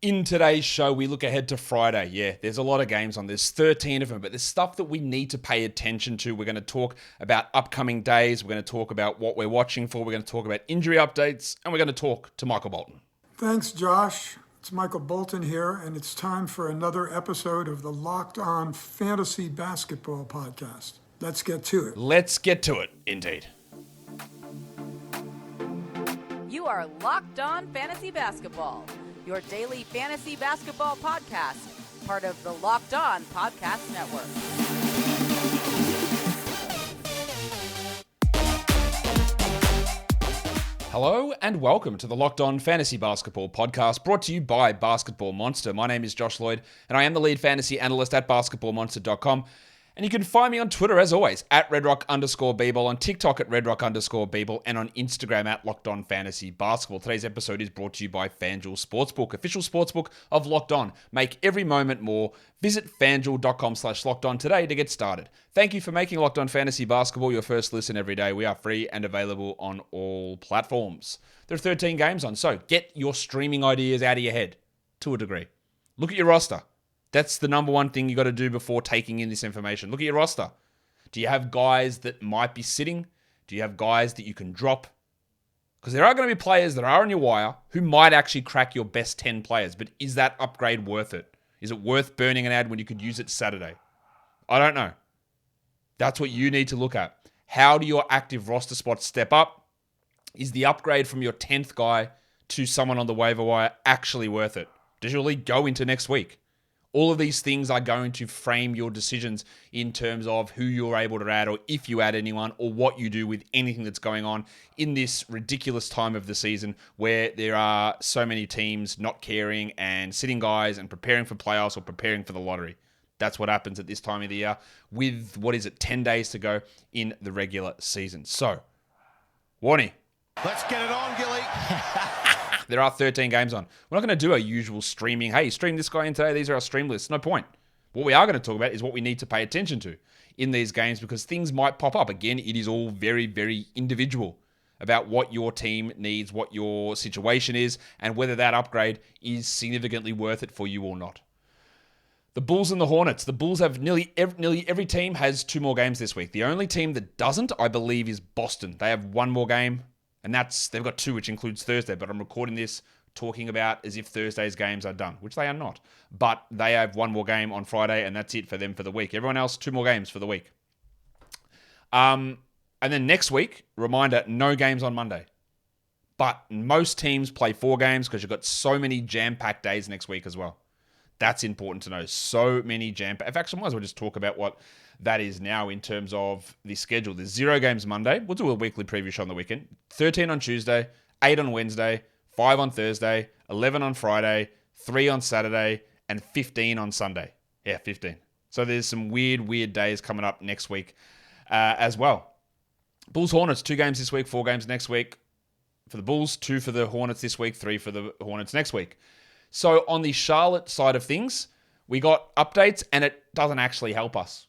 In today's show, we look ahead to Friday. Yeah, there's a lot of games on. There's 13 of them, but there's stuff that we need to pay attention to. We're going to talk about upcoming days. We're going to talk about what we're watching for. We're going to talk about injury updates, and we're going to talk to Michael Bolton. Thanks, Josh. It's Michael Bolton here, and it's time for another episode of the Locked On Fantasy Basketball Podcast. Let's get to it. Let's get to it, indeed. You are Locked On Fantasy Basketball, your daily fantasy basketball podcast, part of the Locked On Podcast Network. Hello and welcome to the Locked On Fantasy Basketball Podcast, brought to you by Basketball Monster. My name is Josh Lloyd, and I am the lead fantasy analyst at basketballmonster.com. And you can find me on Twitter, as always, at redrock_bball, on TikTok at redrock_bball, and on Instagram at Locked On Fantasy Basketball. Today's episode is brought to you by FanDuel Sportsbook, official sportsbook of Locked On. Make every moment more. Visit FanDuel.com/LockedOn today to get started. Thank you for making Locked On Fantasy Basketball your first listen every day. We are free and available on all platforms. There are 13 games on, so get your streaming ideas out of your head, to a degree. Look at your roster. That's the number one thing you got to do before taking in this information. Look at your roster. Do you have guys that might be sitting? Do you have guys that you can drop? Because there are going to be players that are on your wire who might actually crack your best 10 players. But is that upgrade worth it? Is it worth burning an ad when you could use it Saturday? I don't know. That's what you need to look at. How do your active roster spots step up? Is the upgrade from your 10th guy to someone on the waiver wire actually worth it? Does your league go into next week? All of these things are going to frame your decisions in terms of who you're able to add, or if you add anyone, or what you do with anything that's going on in this ridiculous time of the season where there are so many teams not caring and sitting guys and preparing for playoffs or preparing for the lottery. That's what happens at this time of the year with, 10 days to go in the regular season. So, Warnie. Let's get it on, Gilly. There are 13 games on. We're not going to do our usual streaming. Hey, stream this guy in today. These are our stream lists. No point. What we are going to talk about is what we need to pay attention to in these games, because things might pop up. Again, it is all very, very individual about what your team needs, what your situation is, and whether that upgrade is significantly worth it for you or not. The Bulls and the Hornets. The Bulls have nearly every team has 2 more games this week. The only team that doesn't, I believe, is Boston. They have 1 more game. And they've got 2, which includes Thursday, but I'm recording this talking about as if Thursday's games are done, which they are not. But they have 1 more game on Friday, and that's it for them for the week. Everyone else, 2 more games for the week. And then next week, reminder, no games on Monday. But most teams play 4 games because you've got so many jam-packed days next week as well. That's important to know. So many jam-packed. In fact, I might as well just talk about what that is now in terms of the schedule. There's 0 games Monday. We'll do a weekly preview show on the weekend. 13 on Tuesday, 8 on Wednesday, 5 on Thursday, 11 on Friday, 3 on Saturday, and 15 on Sunday. Yeah, 15. So there's some weird days coming up next week as well. Bulls Hornets, 2 games this week, 4 games next week. For the Bulls, 2 for the Hornets this week, 3 for the Hornets next week. So on the Charlotte side of things, we got updates, and it doesn't actually help us.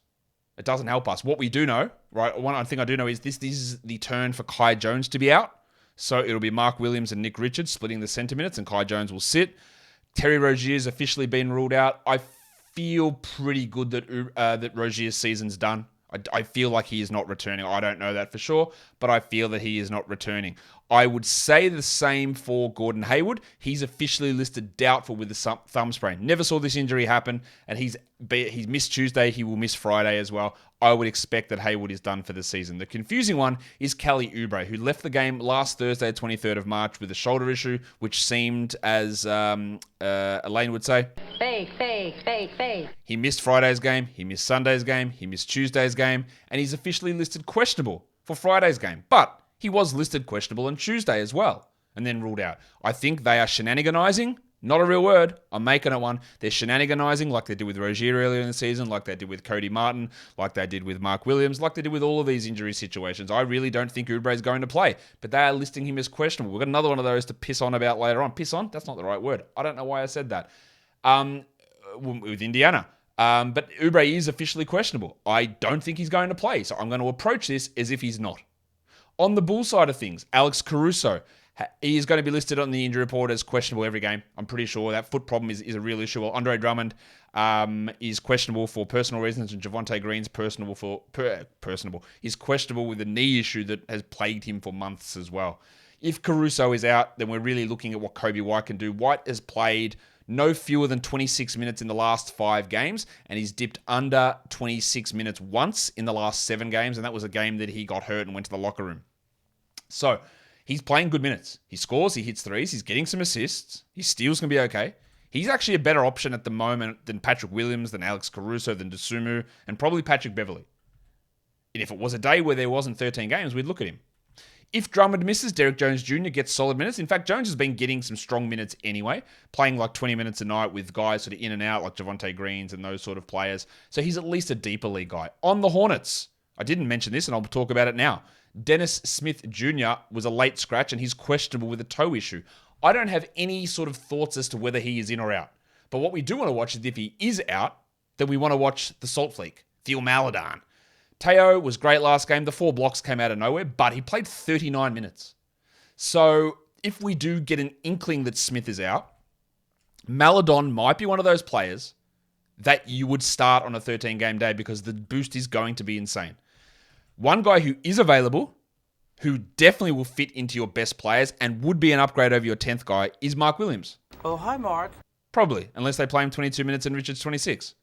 It doesn't help us. What we do know, right? One thing I do know is this is the turn for Kai Jones to be out. So it'll be Mark Williams and Nick Richards splitting the center minutes, and Kai Jones will sit. Terry Rozier's officially been ruled out. I feel pretty good that Rozier's season's done. I feel like he is not returning. I don't know that for sure, but I feel that he is not returning. I would say the same for Gordon Hayward. He's officially listed doubtful with the thumb sprain. Never saw this injury happen, and he's missed Tuesday. He will miss Friday as well. I would expect that Hayward is done for the season. The confusing one is Kelly Oubre, who left the game last Thursday, 23rd of March, with a shoulder issue, which seemed, as Elaine would say, fake. He missed Friday's game, he missed Sunday's game, he missed Tuesday's game, and he's officially listed questionable for Friday's game. But he was listed questionable on Tuesday as well, and then ruled out. I think they are shenaniganizing. Not a real word. I'm making it one. They're shenaniganizing like they did with Rozier earlier in the season, like they did with Cody Martin, like they did with Mark Williams, like they did with all of these injury situations. I really don't think Oubre is going to play, but they are listing him as questionable. We've got another one of those to piss on about later on. Piss on? That's not the right word. I don't know why I said that. With Indiana. But Oubre is officially questionable. I don't think he's going to play, so I'm going to approach this as if he's not. On the Bull side of things, Alex Caruso He is going to be listed on the injury report as questionable every game. I'm pretty sure that foot problem is a real issue. Well, Andre Drummond is questionable for personal reasons, and Javonte Green's He's questionable with a knee issue that has plagued him for months as well. If Caruso is out, then we're really looking at what Kobe White can do. White has played no fewer than 26 minutes in the last 5 games, and he's dipped under 26 minutes once in the last 7 games, and that was a game that he got hurt and went to the locker room. So he's playing good minutes. He scores, he hits threes, he's getting some assists, his steals can be okay. He's actually a better option at the moment than Patrick Williams, than Alex Caruso, than Dosunmu, and probably Patrick Beverley. And if it was a day where there wasn't 13 games, we'd look at him. If Drummond misses, Derek Jones Jr. gets solid minutes. In fact, Jones has been getting some strong minutes anyway, playing like 20 minutes a night with guys sort of in and out like Javonte Greens and those sort of players. So he's at least a deeper league guy. On the Hornets, I didn't mention this and I'll talk about it now. Dennis Smith Jr. was a late scratch and he's questionable with a toe issue. I don't have any sort of thoughts as to whether he is in or out. But what we do want to watch is if he is out, then we want to watch the Salt Fleek, Theo Maledon. Teo was great last game. The 4 blocks came out of nowhere, but he played 39 minutes. So if we do get an inkling that Smith is out, Maledon might be one of those players that you would start on a 13-game day because the boost is going to be insane. One guy who is available, who definitely will fit into your best players and would be an upgrade over your 10th guy, is Mark Williams. Oh, hi, Mark. Probably, unless they play him 22 minutes and Richards 26.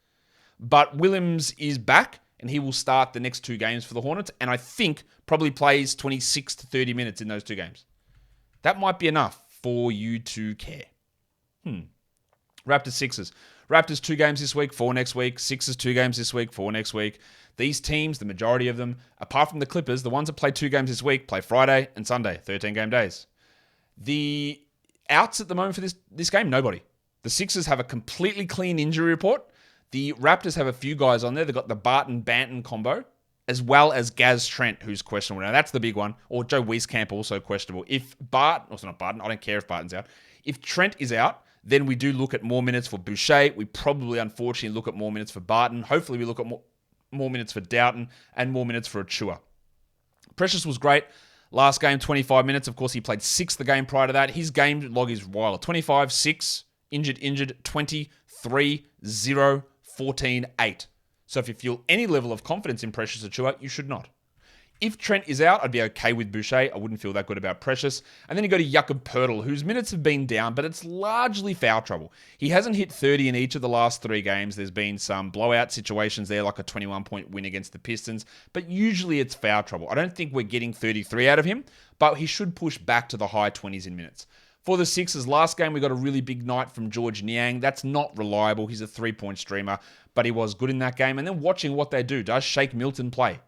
But Williams is back, and he will start the next 2 games for the Hornets, and I think probably plays 26 to 30 minutes in those 2 games. That might be enough for you to care. Raptors Sixers. Raptors 2 games this week, 4 next week. Sixers 2 games this week, 4 next week. These teams, the majority of them, apart from the Clippers, the ones that play 2 games this week, play Friday and Sunday, 13-game days. The outs at the moment for this game, nobody. The Sixers have a completely clean injury report. The Raptors have a few guys on there. They've got the Barton-Banton combo, as well as Gaz Trent, who's questionable. Now, that's the big one. Or Joe Wieskamp, also questionable. If Barton, also not Barton, I don't care if Barton's out. If Trent is out, then we do look at more minutes for Boucher. We probably, unfortunately, look at more minutes for Barton. Hopefully, we look at more minutes for Doughton and more minutes for Achua. Precious was great. Last game, 25 minutes. Of course, he played 6 the game prior to that. His game log is wild. 25, 6, injured, 20, 3, 0, 14, 8. So if you feel any level of confidence in Precious Achua, you should not. If Trent is out, I'd be okay with Boucher. I wouldn't feel that good about Precious. And then you go to Jakob Poeltl, whose minutes have been down, but it's largely foul trouble. He hasn't hit 30 in each of the last 3 games. There's been some blowout situations there, like a 21-point win against the Pistons, but usually it's foul trouble. I don't think we're getting 33 out of him, but he should push back to the high 20s in minutes. For the Sixers, last game we got a really big night from George Niang. That's not reliable. He's a 3-point streamer, but he was good in that game. And then watching what they do. Does Shake Milton play?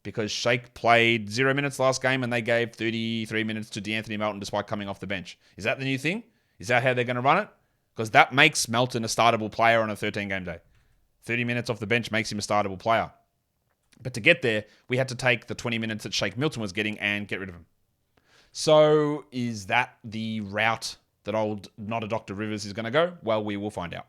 Because Shake played 0 minutes last game and they gave 33 minutes to DeAnthony Melton despite coming off the bench. Is that the new thing? Is that how they're going to run it? Because that makes Melton a startable player on a 13-game day. 30 minutes off the bench makes him a startable player. But to get there, we had to take the 20 minutes that Shake Milton was getting and get rid of him. So is that the route that old Not a Dr. Rivers is going to go? Well, we will find out.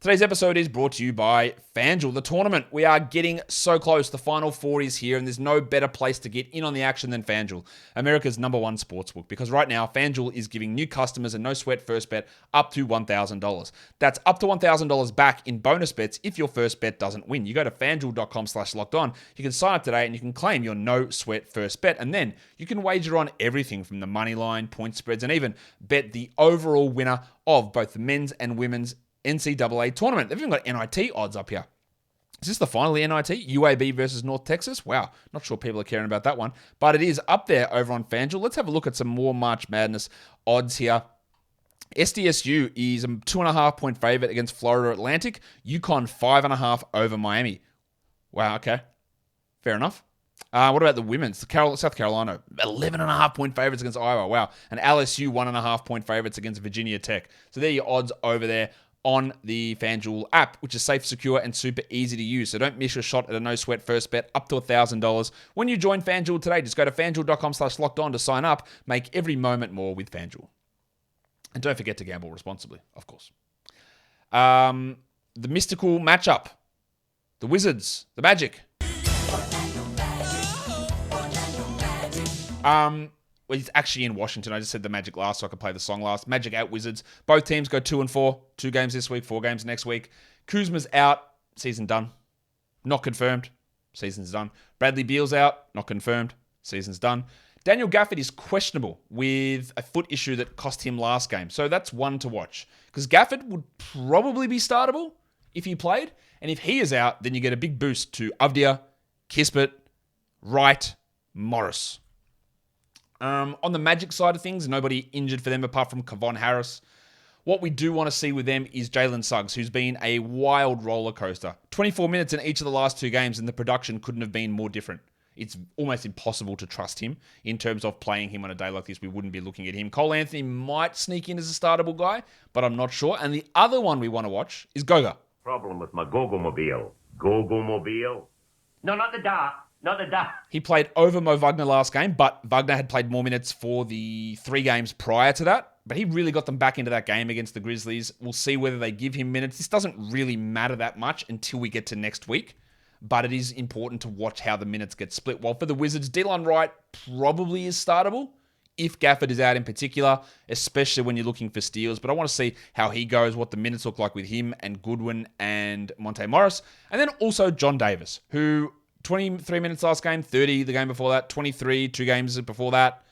Today's episode is brought to you by FanDuel, the tournament. We are getting so close. The Final Four is here, and there's no better place to get in on the action than FanDuel, America's #1 sportsbook. Because right now, FanDuel is giving new customers a no-sweat first bet up to $1,000. That's up to $1,000 back in bonus bets if your first bet doesn't win. You go to FanDuel.com/lockedon. You can sign up today, and you can claim your no-sweat first bet. And then you can wager on everything from the money line, point spreads, and even bet the overall winner of both the men's and women's NCAA tournament. They've even got NIT odds up here. Is this the final NIT? UAB versus North Texas? Wow, not sure people are caring about that one. But it is up there over on FanDuel. Let's have a look at some more March Madness odds here. SDSU is a 2.5-point favorite against Florida Atlantic. UConn 5.5 over Miami. Wow, okay. Fair enough. What about the women's? South Carolina, 11.5-point favorites against Iowa. Wow. And LSU, 1.5-point favorites against Virginia Tech. So there are your odds over there on the FanDuel app, which is safe, secure, and super easy to use. So don't miss your shot at a no-sweat first bet up to $1,000. When you join FanDuel today, just go to FanDuel.com/lockedon to sign up. Make every moment more with FanDuel. And don't forget to gamble responsibly, of course. The mystical matchup. The Wizards, the Magic. Well, it's actually in Washington. I just said the Magic last so I could play the song last. Magic at Wizards. Both teams go 2-4. 2 games this week, 4 games next week. Kuzma's out. Season done. Not confirmed. Season's done. Bradley Beal's out. Not confirmed. Season's done. Daniel Gafford is questionable with a foot issue that cost him last game. So that's one to watch. Because Gafford would probably be startable if he played. And if he is out, then you get a big boost to Avdia, Kispert, Wright, Morris. On the Magic side of things, nobody injured for them apart from Kevon Harris. What we do want to see with them is Jalen Suggs, who's been a wild roller coaster. 24 minutes in each of the last 2 games, and the production couldn't have been more different. It's almost impossible to trust him in terms of playing him on a day like this. We wouldn't be looking at him. Cole Anthony might sneak in as a startable guy, but I'm not sure. And the other one we want to watch is Goga. Problem with my Gogo-mobile. Gogo-mobile? No, not the dart. Not the dart. He played over Mo Wagner last game, but Wagner had played more minutes for the 3 games prior to that. But he really got them back into that game against the Grizzlies. We'll see whether they give him minutes. This doesn't really matter that much until we get to next week. But it is important to watch how the minutes get split. While for the Wizards, Delon Wright probably is startable if Gafford is out in particular, especially when you're looking for steals. But I want to see how he goes, what the minutes look like with him and Goodwin and Monte Morris. And then also John Davis, who 23 minutes last game, 30 the game before that, 23 2 games before that,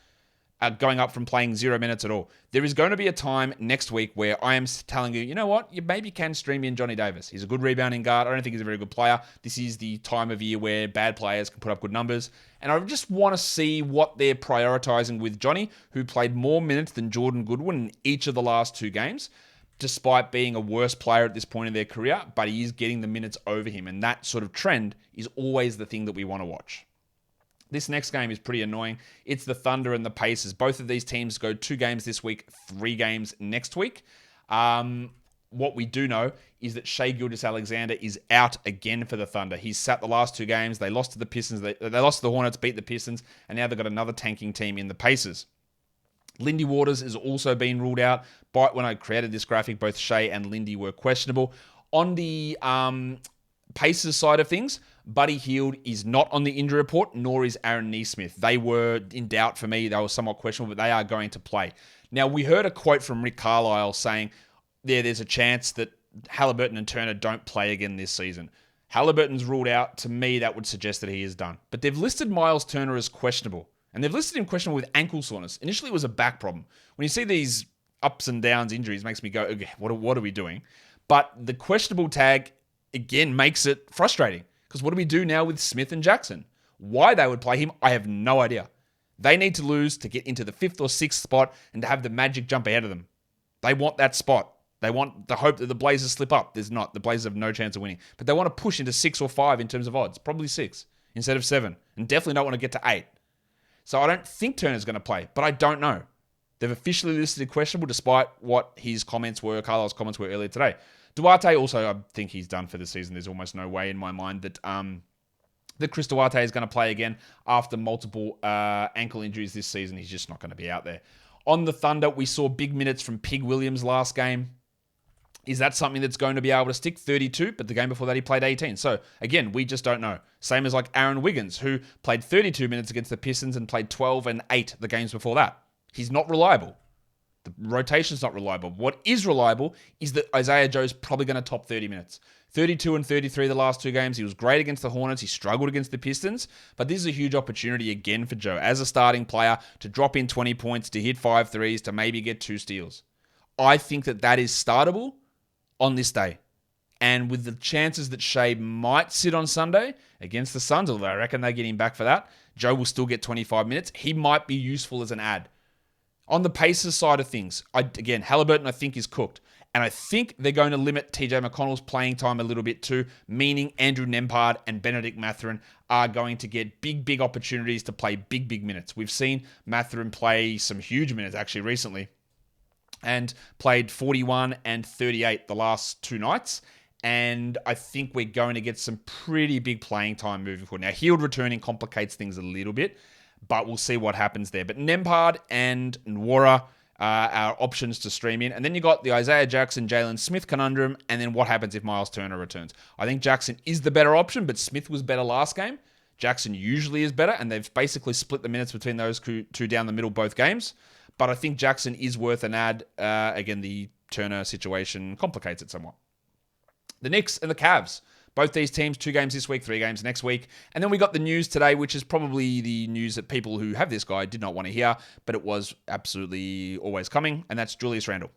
going up from playing 0 minutes at all. There is going to be a time next week where I am telling you, you know what, you maybe can stream in Johnny Davis. He's a good rebounding guard. I don't think he's a very good player. This is the time of year where bad players can put up good numbers. And I just want to see what they're prioritizing with Johnny, who played more minutes than Jordan Goodwin in each of the last 2 games, despite being a worse player at this point in their career, but he is getting the minutes over him. And that sort of trend is always the thing that we want to watch. This next game is pretty annoying. It's the Thunder and the Pacers. Both of these teams go 2 games this week, 3 games next week. What we do know is that Shai Gilgeous-Alexander is out again for the Thunder. He's sat the last 2 games. They lost to the Pistons. They lost to the Hornets, beat the Pistons, and now they've got another tanking team in the Pacers. Lindy Waters has also been ruled out. But when I created this graphic, both Shai and Lindy were questionable. On the Pacers side of things, Buddy Hield is not on the injury report, nor is Aaron Nesmith. They were in doubt for me. They were somewhat questionable, but they are going to play. Now, we heard a quote from Rick Carlisle saying, there's a chance that Halliburton and Turner don't play again this season. Halliburton's ruled out. To me, that would suggest that he is done. But they've listed Miles Turner as questionable. And they've listed him questionable with ankle soreness. Initially, it was a back problem. When you see these ups and downs injuries, it makes me go, okay, what are we doing? But the questionable tag, again, makes it frustrating. Because what do we do now with Smith and Jackson? Why they would play him, I have no idea. They need to lose to get into the 5th or 6th spot and to have the Magic jump ahead of them. They want that spot. They want the hope that the Blazers slip up. There's not. The Blazers have no chance of winning. But they want to push into 6 or 5 in terms of odds. Probably 6 instead of 7. And definitely don't want to get to 8. So I don't think Turner's going to play, but I don't know. They've officially listed questionable despite what his comments were, Carlisle's comments were earlier today. Duarte also, I think he's done for the season. There's almost no way in my mind that Chris Duarte is going to play again after multiple ankle injuries this season. He's just not going to be out there. On the Thunder, we saw big minutes from Pig Williams last game. Is that something that's going to be able to stick? 32, but the game before that he played 18. So, again, we just don't know. Same as like Aaron Wiggins, who played 32 minutes against the Pistons and played 12 and 8 the games before that. He's not reliable. The rotation's not reliable. What is reliable is that Isaiah Joe's probably going to top 30 minutes. 32 and 33 the last 2 games. He was great against the Hornets. He struggled against the Pistons. But this is a huge opportunity again for Joe as a starting player to drop in 20 points, to hit 5 threes, to maybe get 2 steals. I think that is startable on this day. And with the chances that Shai might sit on Sunday against the Suns, although I reckon they get him back for that, Joe will still get 25 minutes. He might be useful as an ad. On the Pacers side of things, again, Halliburton I think is cooked. And I think they're going to limit TJ McConnell's playing time a little bit too, meaning Andrew Nembhard and Benedict Mathurin are going to get big opportunities to play big minutes. We've seen Mathurin play some huge minutes actually recently and played 41 and 38 the last 2 nights. And I think we're going to get some pretty big playing time moving forward. Now, Hield returning complicates things a little bit, but we'll see what happens there. But Nembhard and Nwora are options to stream in. And then you got the Isaiah Jackson, Jalen Smith conundrum, and then what happens if Miles Turner returns. I think Jackson is the better option, but Smith was better last game. Jackson usually is better, and they've basically split the minutes between those two down the middle both games. But I think Jackson is worth an ad. Again, the Turner situation complicates it somewhat. The Knicks and the Cavs. Both these teams, 2 games this week, 3 games next week. And then we got the news today, which is probably the news that people who have this guy did not want to hear, but it was absolutely always coming, and that's Julius Randle.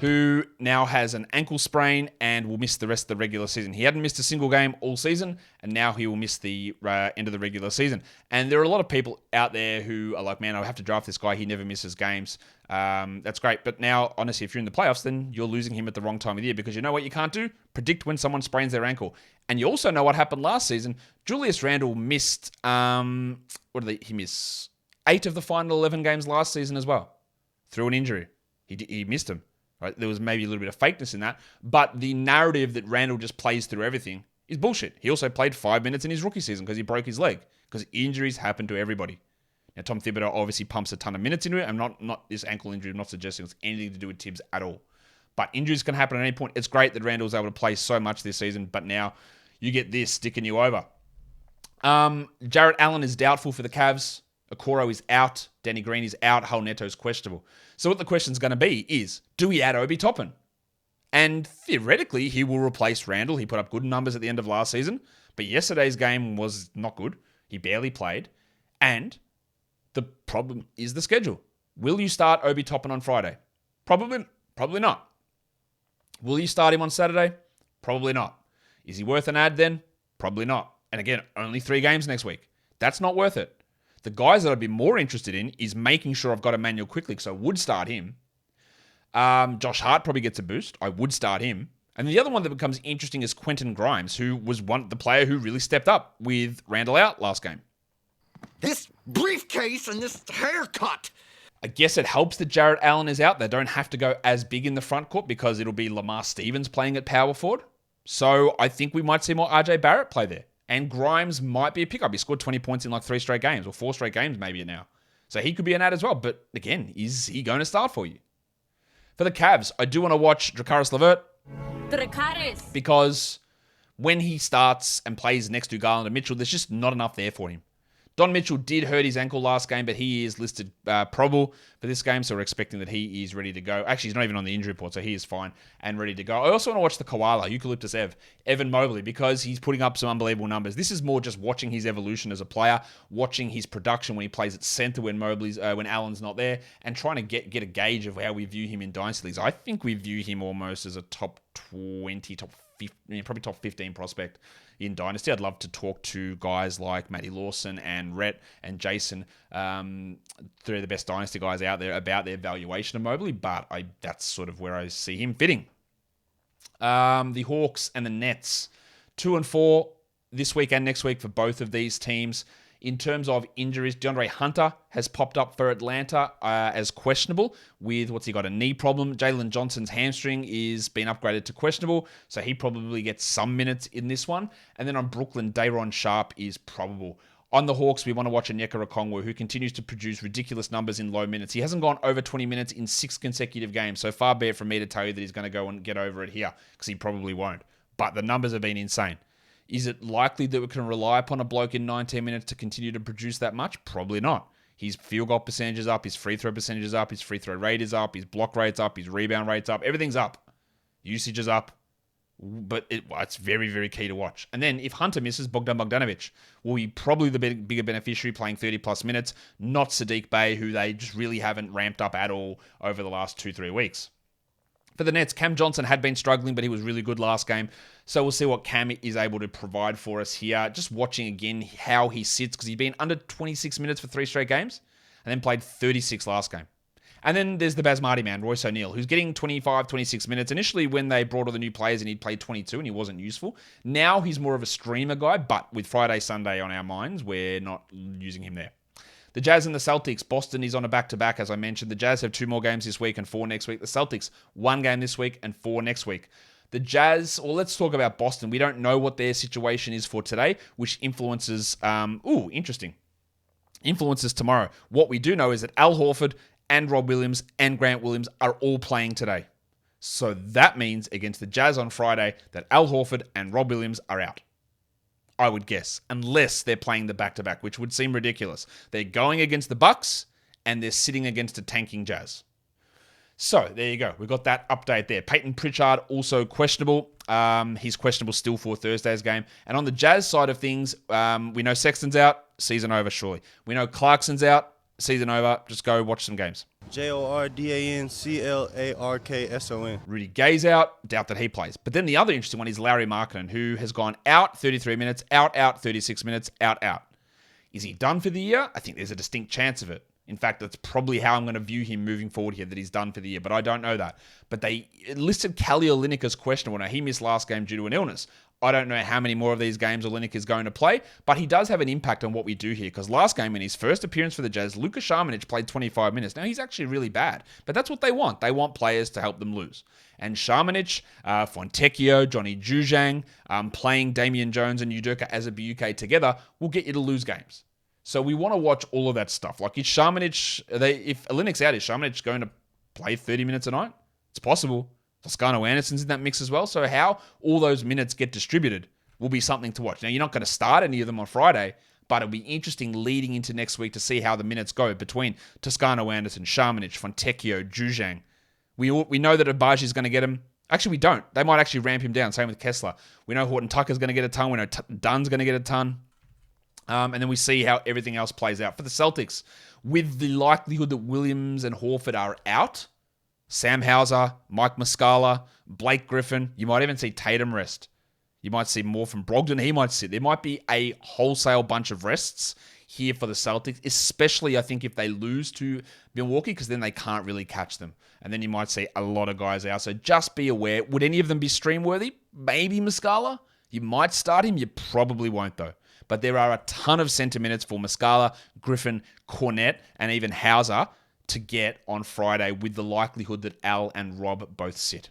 Who now has an ankle sprain and will miss the rest of the regular season. He hadn't missed a single game all season, and now he will miss the end of the regular season. And there are a lot of people out there who are like, man, I have to draft this guy. He never misses games. That's great. But now, honestly, if you're in the playoffs, then you're losing him at the wrong time of the year, because you know what you can't do? Predict when someone sprains their ankle. And you also know what happened last season. Julius Randle missed, he miss? 8 of the final 11 games last season as well, through an injury. He missed them. Right? There was maybe a little bit of fakeness in that, but the narrative that Randle just plays through everything is bullshit. He also played 5 minutes in his rookie season because he broke his leg, because injuries happen to everybody. Now, Tom Thibodeau obviously pumps a ton of minutes into it. I'm not this ankle injury. I'm not suggesting it's anything to do with Tibbs at all. But injuries can happen at any point. It's great that Randle was able to play so much this season, but now you get this sticking you over. Jarrett Allen is doubtful for the Cavs. Okoro is out. Danny Green is out. Hull Neto is questionable. So what the question's going to be is, do we add Obi Toppin? And theoretically, he will replace Randle. He put up good numbers at the end of last season, but yesterday's game was not good. He barely played. And the problem is the schedule. Will you start Obi Toppin on Friday? Probably not. Will you start him on Saturday? Probably not. Is he worth an ad then? Probably not. And again, only 3 games next week. That's not worth it. The guys that I'd be more interested in is making sure I've got Emmanuel quickly, because I would start him. Josh Hart probably gets a boost. I would start him. And the other one that becomes interesting is Quentin Grimes, who was the player who really stepped up with Randle out last game. This briefcase and this haircut. I guess it helps that Jarrett Allen is out. They don't have to go as big in the front court because it'll be Lamar Stevens playing at power forward. So I think we might see more RJ Barrett play there. And Grimes might be a pickup. He scored 20 points in like 3 straight games, or 4 straight games maybe now. So he could be an ad as well. But again, is he going to start for you? For the Cavs, I do want to watch Dracaris Levert. Because when he starts and plays next to Garland and Mitchell, there's just not enough there for him. Don Mitchell did hurt his ankle last game, but he is listed probable for this game, so we're expecting that he is ready to go. Actually, he's not even on the injury report, so he is fine and ready to go. I also want to watch the Koala, Eucalyptus Evan Mobley, because he's putting up some unbelievable numbers. This is more just watching his evolution as a player, watching his production when he plays at center when when Allen's not there, and trying to get a gauge of how we view him in Dynasty Leagues. I think we view him almost as a top 20, top 15, probably top 15 prospect in Dynasty. I'd love to talk to guys like Matty Lawson and Rhett and Jason, 3 of the best Dynasty guys out there, about their valuation of Mobley, but that's sort of where I see him fitting. The Hawks and the Nets, 2 and 4 this week and next week for both of these teams. In terms of injuries, DeAndre Hunter has popped up for Atlanta as questionable with, what's he got, a knee problem. Jalen Johnson's hamstring is being upgraded to questionable, so he probably gets some minutes in this one. And then on Brooklyn, Day'Ron Sharpe is probable. On the Hawks, we want to watch Onyeka Okongwu, who continues to produce ridiculous numbers in low minutes. He hasn't gone over 20 minutes in 6 consecutive games, so far be it from me to tell you that he's going to go and get over it here, because he probably won't. But the numbers have been insane. Is it likely that we can rely upon a bloke in 19 minutes to continue to produce that much? Probably not. His field goal percentage is up, his free throw percentage is up, his free throw rate is up, his block rate's up, his rebound rate's up, everything's up. Usage is up. But it's very, very key to watch. And then if Hunter misses, Bogdan Bogdanovic will be probably the bigger beneficiary, playing 30-plus minutes, not Sadiq Bey, who they just really haven't ramped up at all over the last 2-3 weeks. For the Nets, Cam Johnson had been struggling, but he was really good last game. So we'll see what Cam is able to provide for us here. Just watching again how he sits, because he's been under 26 minutes for 3 straight games and then played 36 last game. And then there's the Basmati man, Royce O'Neal, who's getting 25, 26 minutes. Initially, when they brought all the new players and he'd played 22 and he wasn't useful. Now he's more of a streamer guy, but with Friday, Sunday on our minds, we're not using him there. The Jazz and the Celtics. Boston is on a back-to-back, as I mentioned. The Jazz have 2 more games this week and 4 next week. The Celtics, 1 game this week and 4 next week. The Jazz, well, let's talk about Boston. We don't know what their situation is for today, which influences, interesting. Influences tomorrow. What we do know is that Al Horford and Rob Williams and Grant Williams are all playing today. So that means against the Jazz on Friday that Al Horford and Rob Williams are out. I would guess, unless they're playing the back-to-back, which would seem ridiculous. They're going against the Bucks, and they're sitting against a tanking Jazz. So, there you go. We've got that update there. Peyton Pritchard, also questionable. He's questionable still for Thursday's game. And on the Jazz side of things, we know Sexton's out, season over, surely. We know Clarkson's out, season over. Just go watch some games. JordanClarkson. Rudy Gay's out. Doubt that he plays. But then the other interesting one is Larry Markkinen, who has gone out 33 minutes, out 36 minutes, out. Is he done for the year? I think there's a distinct chance of it. In fact, that's probably how I'm going to view him moving forward here, that he's done for the year. But I don't know that. But they listed Kelly Olynyk as questionable. Now, he missed last game due to an illness. I don't know how many more of these games Olynyk is going to play, but he does have an impact on what we do here, because last game, in his first appearance for the Jazz, Luka Šamanić played 25 minutes. Now, he's actually really bad, but that's what they want. They want players to help them lose. And Šamanić, Fontecchio, Johnny Juzang, playing Damian Jones and Udoka Azubuike together will get you to lose games. So we want to watch all of that stuff. Like, is Šamanić, if Olynyk's out, is Šamanić going to play 30 minutes a night? It's possible. Toscano Anderson's in that mix as well. So how all those minutes get distributed will be something to watch. Now, you're not going to start any of them on Friday, but it'll be interesting leading into next week to see how the minutes go between Toscano Anderson, Šamanić, Fontecchio, Juzang. We know that Abaji is going to get him. Actually, we don't. They might actually ramp him down. Same with Kessler. We know Horton Tucker's going to get a ton. We know Dunn's going to get a ton. And then we see how everything else plays out. For the Celtics, with the likelihood that Williams and Horford are out, Sam Hauser, Mike Muscala, Blake Griffin, you might even see Tatum rest. You might see more from Brogdon. He might sit. There might be a wholesale bunch of rests here for the Celtics, especially, I think, if they lose to Milwaukee, because then they can't really catch them. And then you might see a lot of guys out. So just be aware. Would any of them be stream-worthy? Maybe Muscala. You might start him. You probably won't, though. But there are a ton of center minutes for Muscala, Griffin, Cornette, and even Hauser to get on Friday, with the likelihood that Al and Rob both sit.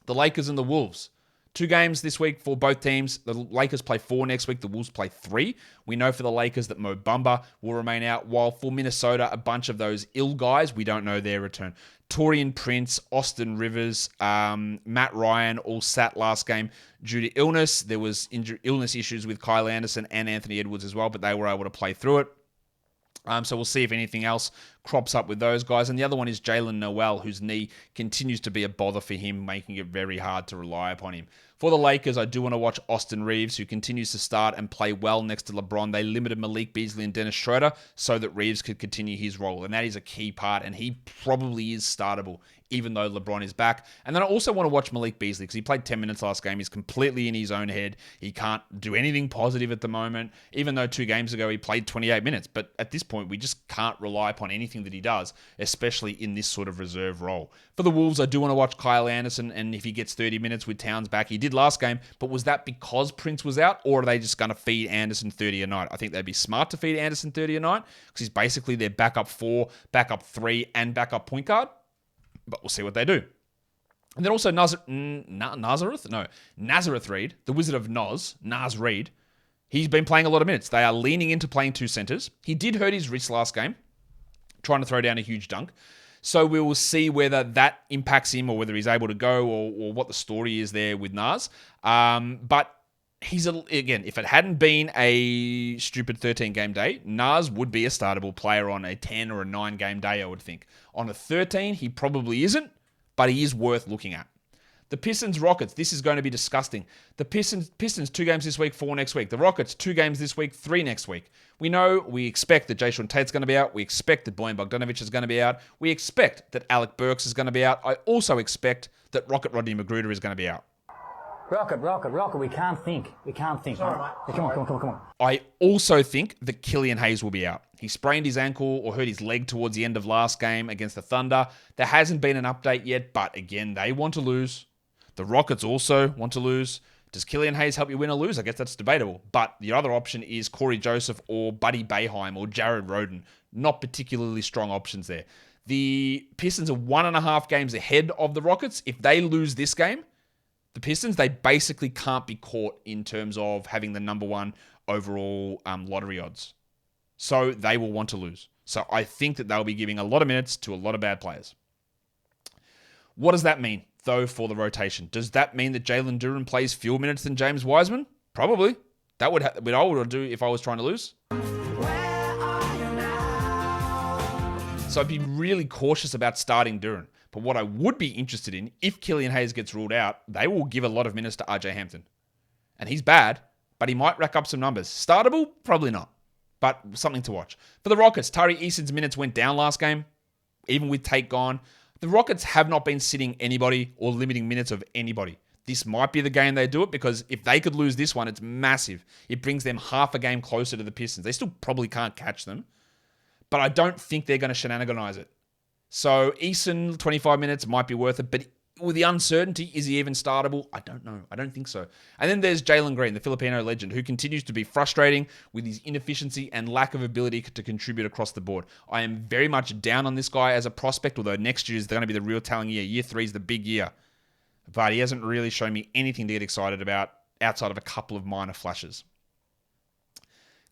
The Lakers and the Wolves. 2 games this week for both teams. The Lakers play 4 next week. The Wolves play 3. We know for the Lakers that Mo Bamba will remain out, while for Minnesota, a bunch of those ill guys, we don't know their return. Taurean Prince, Austin Rivers, Matt Ryan all sat last game due to illness. There was illness issues with Kyle Anderson and Anthony Edwards as well, but they were able to play through it. So we'll see if anything else crops up with those guys. And the other one is Jalen Noel, whose knee continues to be a bother for him, making it very hard to rely upon him. For the Lakers, I do want to watch Austin Reeves, who continues to start and play well next to LeBron. They limited Malik Beasley and Dennis Schroeder so that Reeves could continue his role. And that is a key part, and he probably is startable, even though LeBron is back. And then I also want to watch Malik Beasley, because he played 10 minutes last game. He's completely in his own head. He can't do anything positive at the moment, even though 2 games ago he played 28 minutes. But at this point, we just can't rely upon anything that he does, especially in this sort of reserve role. For the Wolves, I do want to watch Kyle Anderson, and if he gets 30 minutes with Towns back, he did last game, but was that because Prince was out, or are they just going to feed Anderson 30 a night? I think they'd be smart to feed Anderson 30 a night, because he's basically their backup 4, backup 3, and backup point guard. But we'll see what they do. And then also Nazareth Reed, the Wizard of Naz Reed. He's been playing a lot of minutes. They are leaning into playing 2 centers. He did hurt his wrist last game, trying to throw down a huge dunk. So we will see whether that impacts him, or whether he's able to go, or what the story is there with Naz. But again, if it hadn't been a stupid 13-game day, Naz would be a startable player on a 10 or a 9-game day, I would think. On a 13, he probably isn't, but he is worth looking at. The Pistons Rockets, this is going to be disgusting. The Pistons 2 games this week, 4 next week. The Rockets 2 games this week, 3 next week. We expect that Jason Tate's going to be out. We expect that Bojan Bogdanovic is going to be out. We expect that Alec Burks is going to be out. I also expect that Rocket Rodney Magruder is going to be out. Rocket, we can't think. Sorry, mate. Come on. I also think that Killian Hayes will be out. He sprained his ankle or hurt his leg towards the end of last game against the Thunder. There hasn't been an update yet, but again, they want to lose. The Rockets also want to lose. Does Killian Hayes help you win or lose? I guess that's debatable. But the other option is Corey Joseph or Buddy Boeheim or Jared Rhoden. Not particularly strong options there. The Pistons are 1.5 games ahead of the Rockets. If they lose this game, the Pistons, they basically can't be caught in terms of having the number 1 overall lottery odds. So they will want to lose. So I think that they'll be giving a lot of minutes to a lot of bad players. What does that mean, though, for the rotation? Does that mean that Jalen Duren plays fewer minutes than James Wiseman? Probably. That would what I would do if I was trying to lose. So I'd be really cautious about starting Duren. But what I would be interested in, if Killian Hayes gets ruled out, they will give a lot of minutes to RJ Hampton. And he's bad, but he might rack up some numbers. Startable? Probably not. But something to watch. For the Rockets, Tari Eason's minutes went down last game, even with Tate gone. The Rockets have not been sitting anybody or limiting minutes of anybody. This might be the game they do it, because if they could lose this one, it's massive. It brings them half a game closer to the Pistons. They still probably can't catch them, but I don't think they're going to shenaniganize it. So Eason, 25 minutes might be worth it, but with the uncertainty, is he even startable? I don't know. I don't think so. And then there's Jalen Green, the Filipino legend, who continues to be frustrating with his inefficiency and lack of ability to contribute across the board. I am very much down on this guy as a prospect, although next year is going to be the real telling year. Year 3 is the big year. But he hasn't really shown me anything to get excited about outside of a couple of minor flashes.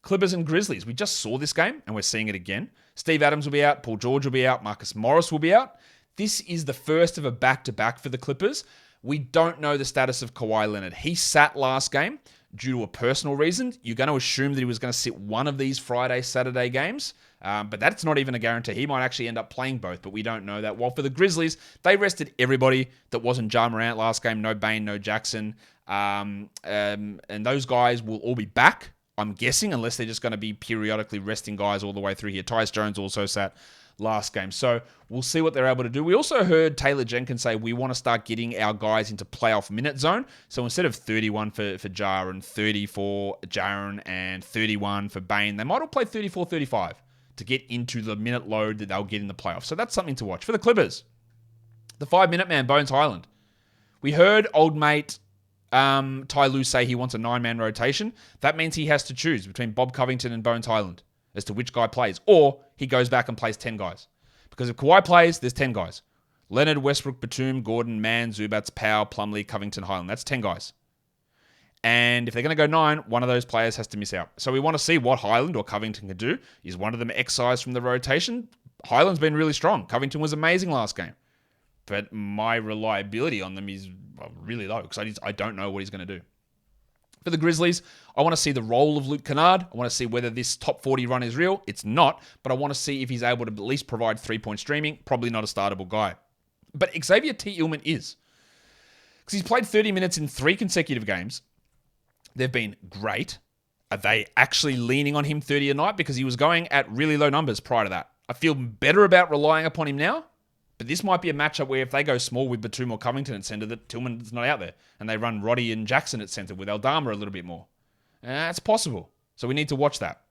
Clippers and Grizzlies. We just saw this game, and we're seeing it again. Steve Adams will be out. Paul George will be out. Marcus Morris will be out. This is the first of a back-to-back for the Clippers. We don't know the status of Kawhi Leonard. He sat last game due to a personal reason. You're going to assume that he was going to sit one of these Friday, Saturday games, but that's not even a guarantee. He might actually end up playing both, but we don't know that. While for the Grizzlies, they rested everybody that wasn't Ja Morant last game. No Bane, no Jackson. And those guys will all be back, I'm guessing, unless they're just going to be periodically resting guys all the way through here. Tyus Jones also sat last game. So we'll see what they're able to do. We also heard Taylor Jenkins say we want to start getting our guys into playoff minute zone. So instead of 31 for Jar and 30 for Jaren and 31 for Bane, they might all play 34-35 to get into the minute load that they'll get in the playoffs. So that's something to watch. For the Clippers, the 5-minute man, Bones Highland. We heard old mate Ty Lue say he wants a 9-man rotation. That means he has to choose between Bob Covington and Bones Highland as to which guy plays. Or he goes back and plays 10 guys. Because if Kawhi plays, there's 10 guys. Leonard, Westbrook, Batum, Gordon, Mann, Zubats, Powell, Plumlee, Covington, Highland. That's 10 guys. And if they're going to go 9, one of those players has to miss out. So we want to see what Highland or Covington can do. Is one of them excised from the rotation? Highland's been really strong. Covington was amazing last game. But my reliability on them is really low because I don't know what he's going to do. For the Grizzlies, I want to see the role of Luke Kennard. I want to see whether this top 40 run is real. It's not, but I want to see if he's able to at least provide 3-point streaming. Probably not a startable guy. But Xavier T. Illman is. Because he's played 30 minutes in 3 consecutive games. They've been great. Are they actually leaning on him 30 a night? Because he was going at really low numbers prior to that. I feel better about relying upon him now. But this might be a matchup where if they go small with Batum or Covington at center, that Tillman's not out there. And they run Roddy and Jackson at center with Aldama a little bit more. It's possible. So we need to watch that.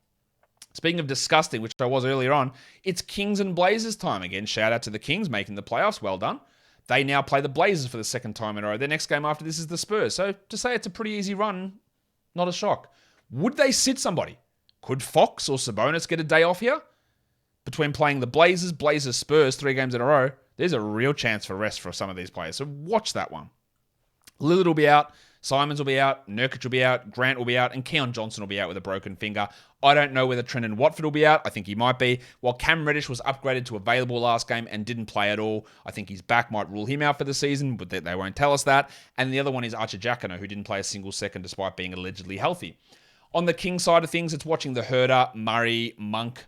Speaking of disgusting, which I was earlier on, it's Kings and Blazers time again. Shout out to the Kings making the playoffs. Well done. They now play the Blazers for the second time in a row. Their next game after this is the Spurs. So to say it's a pretty easy run, not a shock. Would they sit somebody? Could Fox or Sabonis get a day off here? Between playing the Blazers, Spurs 3 games in a row, there's a real chance for rest for some of these players. So watch that one. Lillard will be out. Simons will be out. Nurkic will be out. Grant will be out. And Keon Johnson will be out with a broken finger. I don't know whether Trendon Watford will be out. I think he might be. While Cam Reddish was upgraded to available last game and didn't play at all, I think his back might rule him out for the season, but they won't tell us that. And the other one is Archer Jacquino, who didn't play a single second despite being allegedly healthy. On the King side of things, it's watching the Herder, Murray, Monk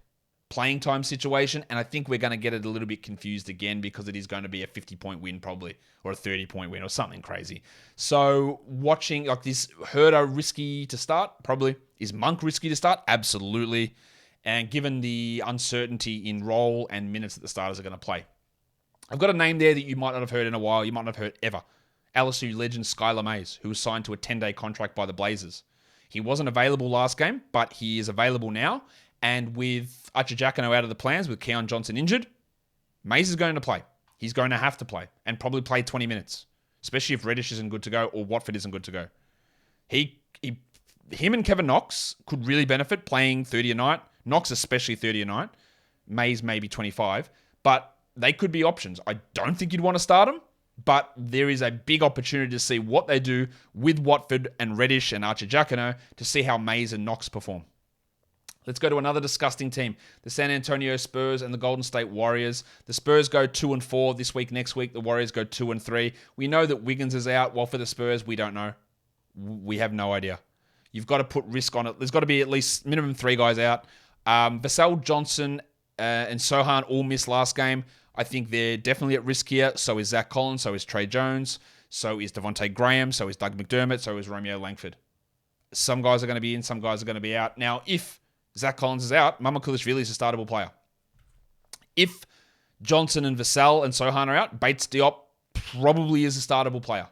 playing time situation, and I think we're going to get it a little bit confused again because it is going to be a 50-point win probably, or a 30-point win or something crazy. So watching like this Herder risky to start, probably. Is Monk risky to start? Absolutely. And given the uncertainty in role and minutes that the starters are going to play. I've got a name there that you might not have heard in a while, you might not have heard ever. LSU legend Skylar Mays, who was signed to a 10-day contract by the Blazers. He wasn't available last game, but he is available now. And with Archer Jacquino out of the plans, with Keon Johnson injured, Mays is going to play. He's going to have to play, and probably play 20 minutes, especially if Reddish isn't good to go or Watford isn't good to go. Him and Kevin Knox could really benefit playing 30 a night. Knox especially 30 a night. Mays maybe 25, but they could be options. I don't think you'd want to start them, but there is a big opportunity to see what they do with Watford and Reddish and Archer Jacquino to see how Mays and Knox perform. Let's go to another disgusting team, the San Antonio Spurs and the Golden State Warriors. The Spurs go 2-4 this week. Next week, the Warriors go 2-3. We know that Wiggins is out. While for the Spurs, we don't know. We have no idea. You've got to put risk on it. There's got to be at least minimum 3 guys out. Vassell, Johnson, and Sohan all missed last game. I think they're definitely at risk here. So is Zach Collins. So is Trey Jones. So is Devontae Graham. So is Doug McDermott. So is Romeo Langford. Some guys are going to be in. Some guys are going to be out. Now, if Zach Collins is out, Mama Kulishvili is a startable player. If Johnson and Vassell and Sohan are out, Bates Diop probably is a startable player.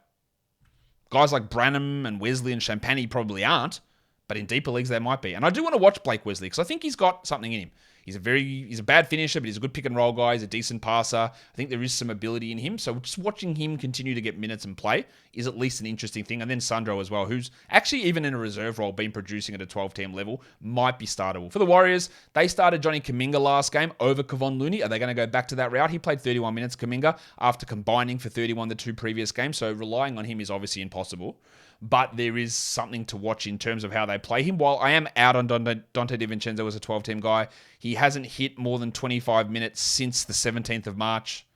Guys like Branham and Wesley and Champagny probably aren't, but in deeper leagues they might be. And I do want to watch Blake Wesley because I think he's got something in him. He's a bad finisher, but he's a good pick and roll guy. He's a decent passer. I think there is some ability in him. So just watching him continue to get minutes and play is at least an interesting thing. And then Sandro as well, who's actually even in a reserve role been producing at a 12-team level, might be startable. For the Warriors, they started Johnny Kuminga last game over Kevon Looney. Are they going to go back to that route? He played 31 minutes, Kuminga, after combining for 31 the 2 previous games. So relying on him is obviously impossible. But there is something to watch in terms of how they play him. While I am out on Dante DiVincenzo as a 12-team guy, he hasn't hit more than 25 minutes since the 17th of March,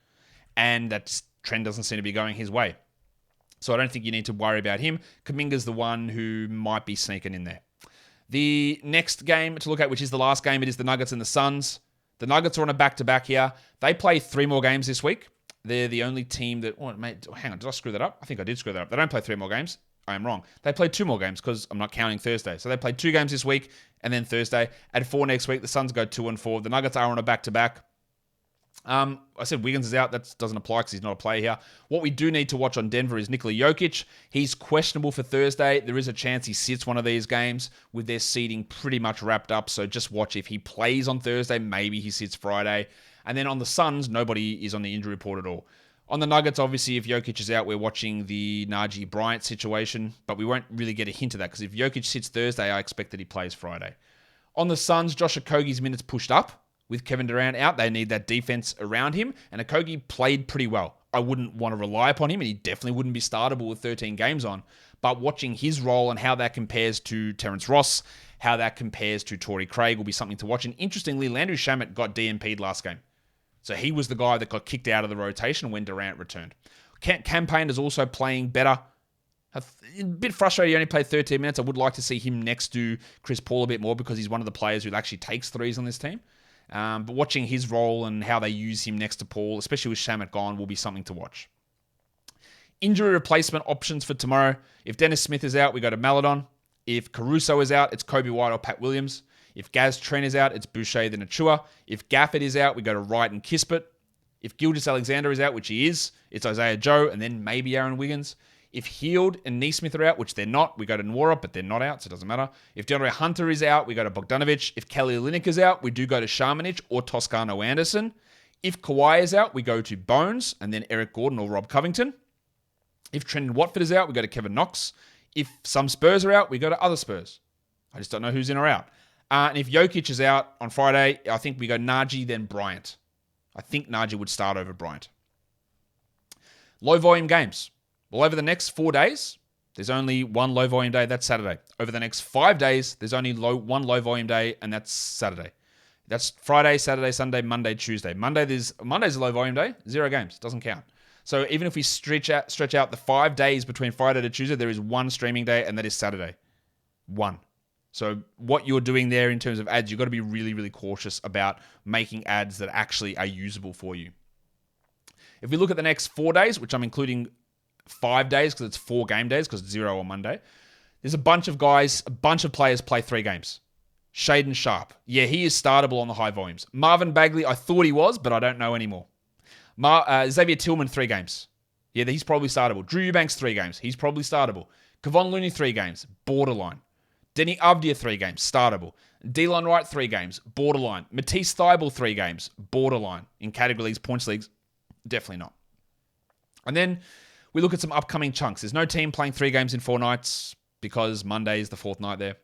and that trend doesn't seem to be going his way. So I don't think you need to worry about him. Kuminga's the one who might be sneaking in there. The next game to look at, which is the last game, it is the Nuggets and the Suns. The Nuggets are on a back-to-back here. They play 3 more games this week. They're the only team that... Oh, mate, hang on, did I screw that up? I think I did screw that up. They don't play 3 more games. I am wrong. They played 2 more games because I'm not counting Thursday. So they played 2 games this week and then Thursday. At 4 next week, the Suns go 2-4. The Nuggets are on a back-to-back. I said Wiggins is out. That doesn't apply because he's not a player here. What we do need to watch on Denver is Nikola Jokic. He's questionable for Thursday. There is a chance he sits one of these games with their seeding pretty much wrapped up. So just watch if he plays on Thursday. Maybe he sits Friday. And then on the Suns, nobody is on the injury report at all. On the Nuggets, obviously, if Jokic is out, we're watching the Najee Bryant situation, but we won't really get a hint of that because if Jokic sits Thursday, I expect that he plays Friday. On the Suns, Josh Okogie's minutes pushed up. With Kevin Durant out, they need that defense around him, and Okogie played pretty well. I wouldn't want to rely upon him, and he definitely wouldn't be startable with 13 games on, but watching his role and how that compares to Terrence Ross, how that compares to Torrey Craig will be something to watch. And interestingly, Landry Shamet got DNP'd last game. So he was the guy that got kicked out of the rotation when Durant returned. Campaign is also playing better. A bit frustrated he only played 13 minutes. I would like to see him next to Chris Paul a bit more because he's one of the players who actually takes threes on this team. But watching his role and how they use him next to Paul, especially with Shamet gone, will be something to watch. Injury replacement options for tomorrow. If Dennis Smith is out, we go to Maladon. If Caruso is out, it's Kobe White or Pat Williams. If Gaz Trent is out, it's Boucher then Achua. If Gafford is out, we go to Wright and Kispert. If Gilgeous-Alexander is out, which he is, it's Isaiah Joe and then maybe Aaron Wiggins. If Hield and Neesmith are out, which they're not, we go to Nwora, but they're not out, so it doesn't matter. If DeAndre Hunter is out, we go to Bogdanovic. If Kelly Olynyk is out, we do go to Shamanic or Toscano Anderson. If Kawhi is out, we go to Bones and then Eric Gordon or Rob Covington. If Trendon Watford is out, we go to Kevin Knox. If some Spurs are out, we go to other Spurs. I just don't know who's in or out. And if Jokic is out on Friday, I think we go Najee, then Bryant. I think Najee would start over Bryant. Low volume games. Well, over the next 4 days, there's only one low volume day. That's Saturday. Over the next 5 days, there's only one low volume day, and that's Saturday. That's Friday, Saturday, Sunday, Monday, Tuesday. Monday's a low volume day. 0 games. Doesn't count. So even if we stretch out the 5 days between Friday to Tuesday, there is one streaming day, and that is Saturday. 1. So what you're doing there in terms of ads, you've got to be really, really cautious about making ads that actually are usable for you. If we look at the next 4 days, which I'm including 5 days because it's 4 game days because it's 0 on Monday, there's a bunch of players play 3 games. Shaden Sharp. Yeah, he is startable on the high volumes. Marvin Bagley, I thought he was, but I don't know anymore. Xavier Tillman, 3 games. Yeah, he's probably startable. Drew Eubanks, 3 games. He's probably startable. Kevon Looney, 3 games. Borderline. Denny Avdia, 3 games. Startable. Delon Wright, 3 games. Borderline. Matisse Thybulle, 3 games. Borderline. In category leagues, points leagues, definitely not. And then we look at some upcoming chunks. There's no team playing 3 games in 4 nights because Monday is the 4th night there.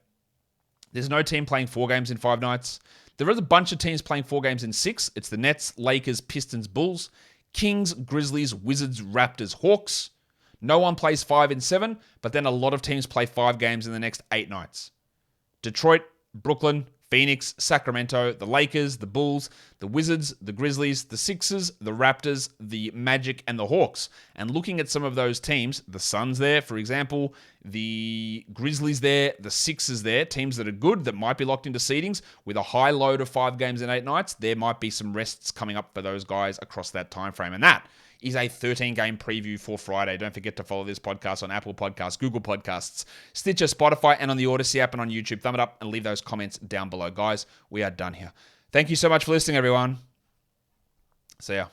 There's no team playing 4 games in 5 nights. There is a bunch of teams playing 4 games in 6. It's the Nets, Lakers, Pistons, Bulls, Kings, Grizzlies, Wizards, Raptors, Hawks. No one plays 5 in 7, but then a lot of teams play 5 games in the next 8 nights. Detroit, Brooklyn, Phoenix, Sacramento, the Lakers, the Bulls, the Wizards, the Grizzlies, the Sixers, the Raptors, the Magic, and the Hawks. And looking at some of those teams, the Suns there, for example, the Grizzlies there, the Sixers there, teams that are good, that might be locked into seedings with a high load of 5 games in 8 nights, there might be some rests coming up for those guys across that time frame. And that is a 13-game preview for Friday. Don't forget to follow this podcast on Apple Podcasts, Google Podcasts, Stitcher, Spotify, and on the Odyssey app and on YouTube. Thumb it up and leave those comments down below. Guys, we are done here. Thank you so much for listening, everyone. See ya.